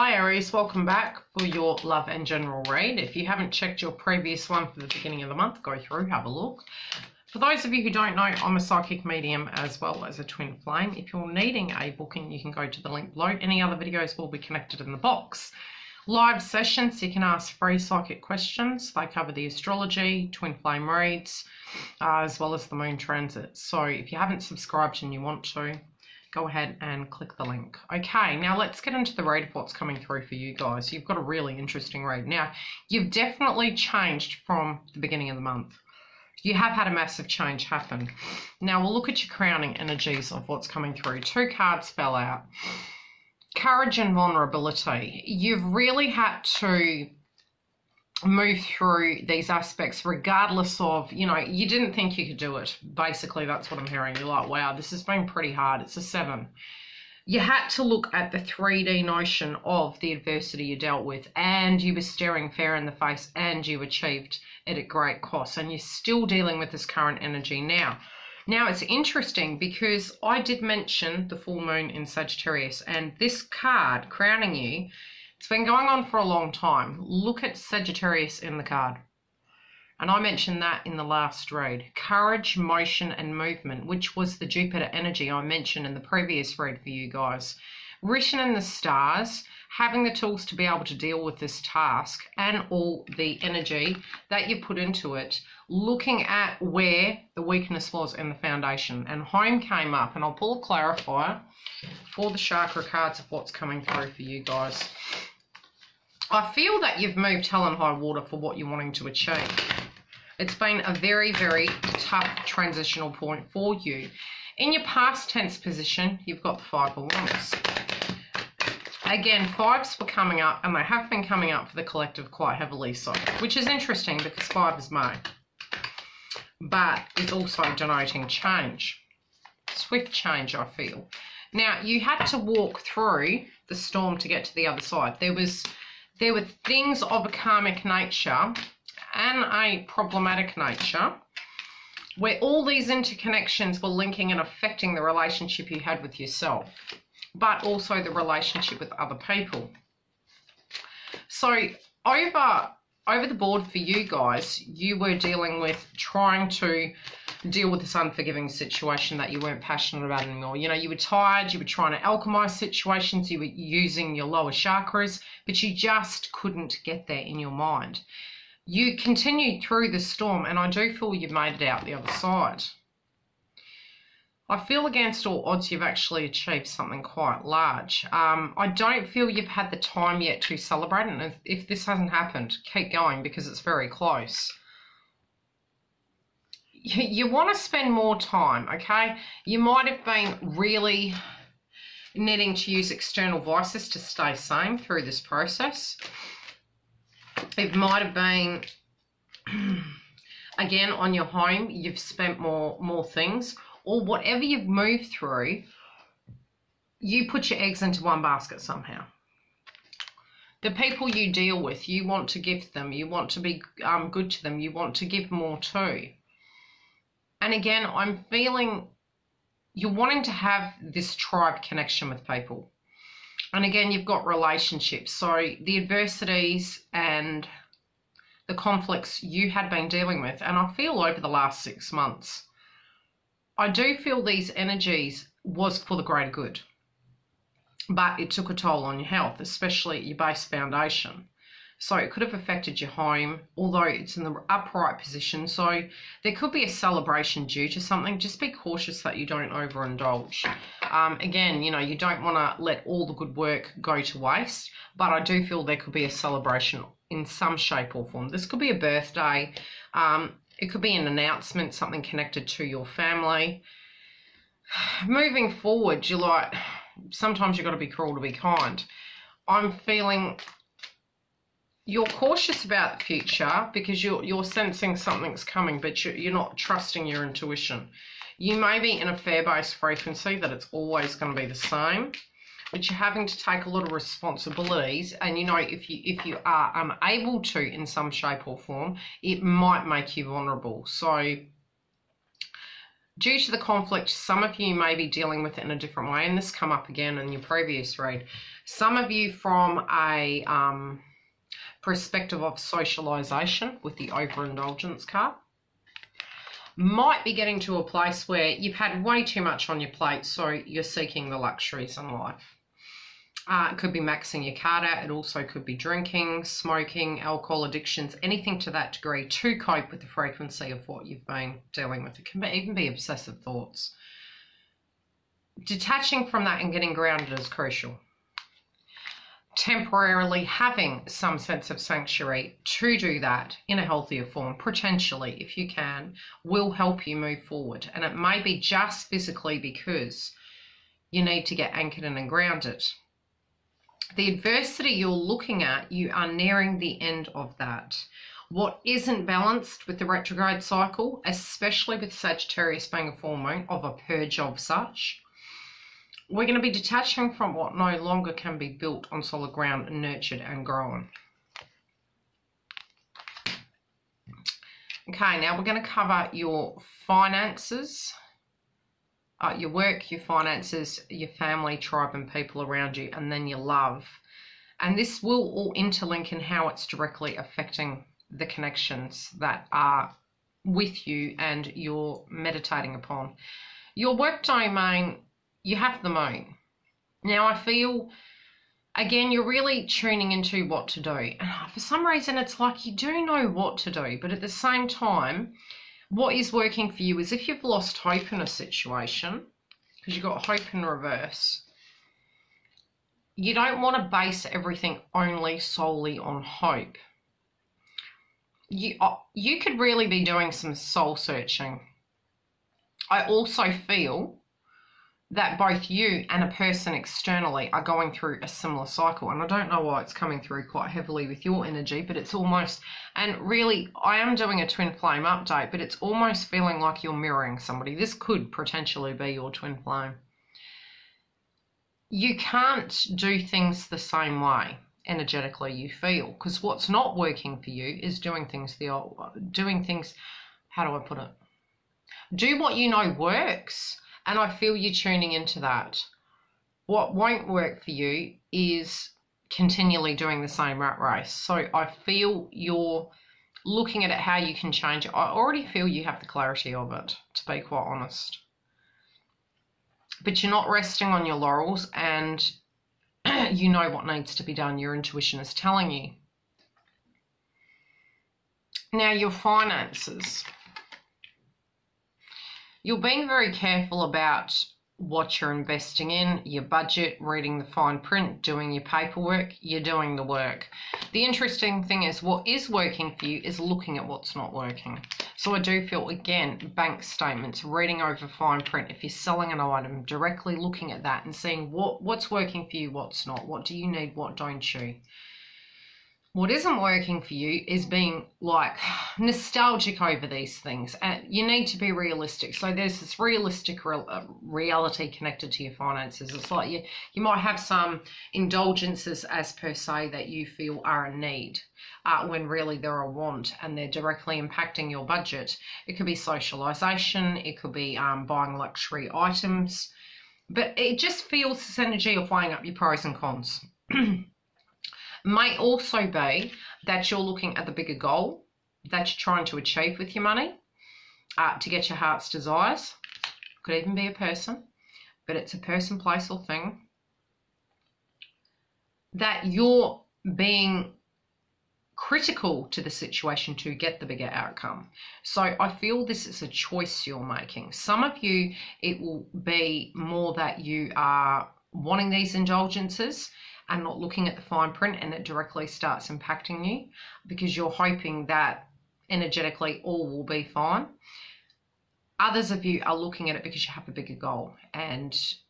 Hi Aries, welcome back for your love and general read. If you haven't checked your previous one for the beginning of the month, go through, have a look. For those of you who don't know, I'm a psychic medium as well as a twin flame. If you're needing a booking, you can go to the link below. Any other videos will be connected in the box. Live sessions, you can ask free psychic questions. They cover the astrology, twin flame reads, as well as the moon transits. So if you haven't subscribed and you want to, go ahead and click the link. Okay, now let's get into the read of what's coming through for you guys. You've got a really interesting read. Now, you've definitely changed from the beginning of the month. You have had a massive change happen. Now, we'll look at your crowning energies of what's coming through. Two cards fell out. Courage and vulnerability. You've really had to move through these aspects regardless of, you didn't think you could do it. Basically, that's what I'm hearing. You're like, wow, this has been pretty hard. It's a 7. You had to look at the 3D notion of the adversity you dealt with, and you were staring fair in the face, and you achieved it at great cost, and you're still dealing with this current energy now. Now, it's interesting because I did mention the full moon in Sagittarius, and this card crowning you, it's been going on for a long time. Look at Sagittarius in the card. And I mentioned that in the last read. Courage, motion, and movement, which was the Jupiter energy I mentioned in the previous read for you guys. Written in the stars, having the tools to be able to deal with this task and all the energy that you put into it, looking at where the weakness was in the foundation. And home came up, and I'll pull a clarifier for the chakra cards of what's coming through for you guys. I feel that you've moved hell and high water for what you're wanting to achieve. It's been a very, very tough transitional point for you. In your past tense position, you've got the 5 of Wands. Again, 5s were coming up, and they have been coming up for the collective quite heavily, so, which is interesting because 5 is May. But it's also denoting change. Swift change, I feel. Now, you had to walk through the storm to get to the other side. There were things of a karmic nature and a problematic nature where all these interconnections were linking and affecting the relationship you had with yourself, but also the relationship with other people. So over the board for you guys, you were dealing with trying to deal with this unforgiving situation that you weren't passionate about anymore. You were tired, you were trying to alchemize situations, you were using your lower chakras, but you just couldn't get there in your mind. You continued through the storm, and I do feel you've made it out the other side. I feel against all odds you've actually achieved something quite large. I don't feel you've had the time yet to celebrate, and if this hasn't happened, keep going because it's very close. You want to spend more time, okay? You might have been really needing to use external vices to stay sane through this process. It might have been, again, on your home, you've spent more things, or whatever you've moved through, you put your eggs into one basket somehow. The people you deal with, you want to give them, you want to be good to them, you want to give more to. And again, I'm feeling you're wanting to have this tribe connection with people. And again, you've got relationships. So the adversities and the conflicts you had been dealing with, and I feel over the last 6 months, I do feel these energies was for the greater good. But it took a toll on your health, especially your base foundation. So it could have affected your home, although it's in the upright position. So there could be a celebration due to something. Just be cautious that you don't overindulge. Again, you don't want to let all the good work go to waste, but I do feel there could be a celebration in some shape or form. This could be a birthday. It could be an announcement, something connected to your family. Moving forward, sometimes you've got to be cruel to be kind. I'm feeling you're cautious about the future because you're sensing something's coming, but you're not trusting your intuition. You may be in a fear-based frequency that it's always going to be the same, but you're having to take a lot of responsibilities, and if you are unable to in some shape or form, it might make you vulnerable. So due to the conflict, some of you may be dealing with it in a different way, and this come up again in your previous read. Some of you from a perspective of socialization with the overindulgence card might be getting to a place where you've had way too much on your plate, so you're seeking the luxuries in life. It could be maxing your card out. It also could be drinking, smoking, alcohol addictions, anything to that degree to cope with the frequency of what you've been dealing with. It can even be obsessive thoughts. Detaching from that and getting grounded is crucial. Temporarily having some sense of sanctuary to do that in a healthier form, potentially, if you can, will help you move forward. And it may be just physically because you need to get anchored in and grounded. The adversity you're looking at, you are nearing the end of that. What isn't balanced with the retrograde cycle, especially with Sagittarius being a full moon, of a purge of such, we're going to be detaching from what no longer can be built on solid ground, nurtured and grown. Okay, now we're going to cover your finances. Your work, your finances, your family, tribe and people around you, and then your love. And this will all interlink in how it's directly affecting the connections that are with you and you're meditating upon. Your work domain, you have the moon. Now I feel, again, you're really tuning into what to do. And for some reason, it's like you do know what to do, but at the same time, what is working for you is if you've lost hope in a situation, because you've got hope in reverse, you don't want to base everything only solely on hope. You could really be doing some soul searching. I also feel that both you and a person externally are going through a similar cycle. And I don't know why it's coming through quite heavily with your energy, but it's almost, and really, I am doing a twin flame update, but it's almost feeling like you're mirroring somebody. This could potentially be your twin flame. You can't do things the same way energetically you feel, because what's not working for you is doing things, how do I put it? Do what you know works. And I feel you tuning into that. What won't work for you is continually doing the same rat race. So I feel you're looking at it, how you can change it. I already feel you have the clarity of it, to be quite honest. But you're not resting on your laurels, and you know what needs to be done. Your intuition is telling you. Now, your finances. You're being very careful about what you're investing in, your budget, reading the fine print, doing your paperwork, you're doing the work. The interesting thing is what is working for you is looking at what's not working. So I do feel, again, bank statements, reading over fine print. If you're selling an item, directly looking at that and seeing what's working for you, what's not. What do you need, what don't you? What isn't working for you is being like nostalgic over these things. And you need to be realistic. So there's this realistic reality connected to your finances. It's like you might have some indulgences as per se that you feel are a need when really they're a want and they're directly impacting your budget. It could be socialization. It could be buying luxury items. But it just feels this energy of weighing up your pros and cons. May also be that you're looking at the bigger goal that you're trying to achieve with your money to get your heart's desires. Could even be a person, but it's a person, place or thing. That you're being critical to the situation to get the bigger outcome. So I feel this is a choice you're making. Some of you, it will be more that you are wanting these indulgences and not looking at the fine print, and it directly starts impacting you because you're hoping that energetically all will be fine. Others of you are looking at it because you have a bigger goal and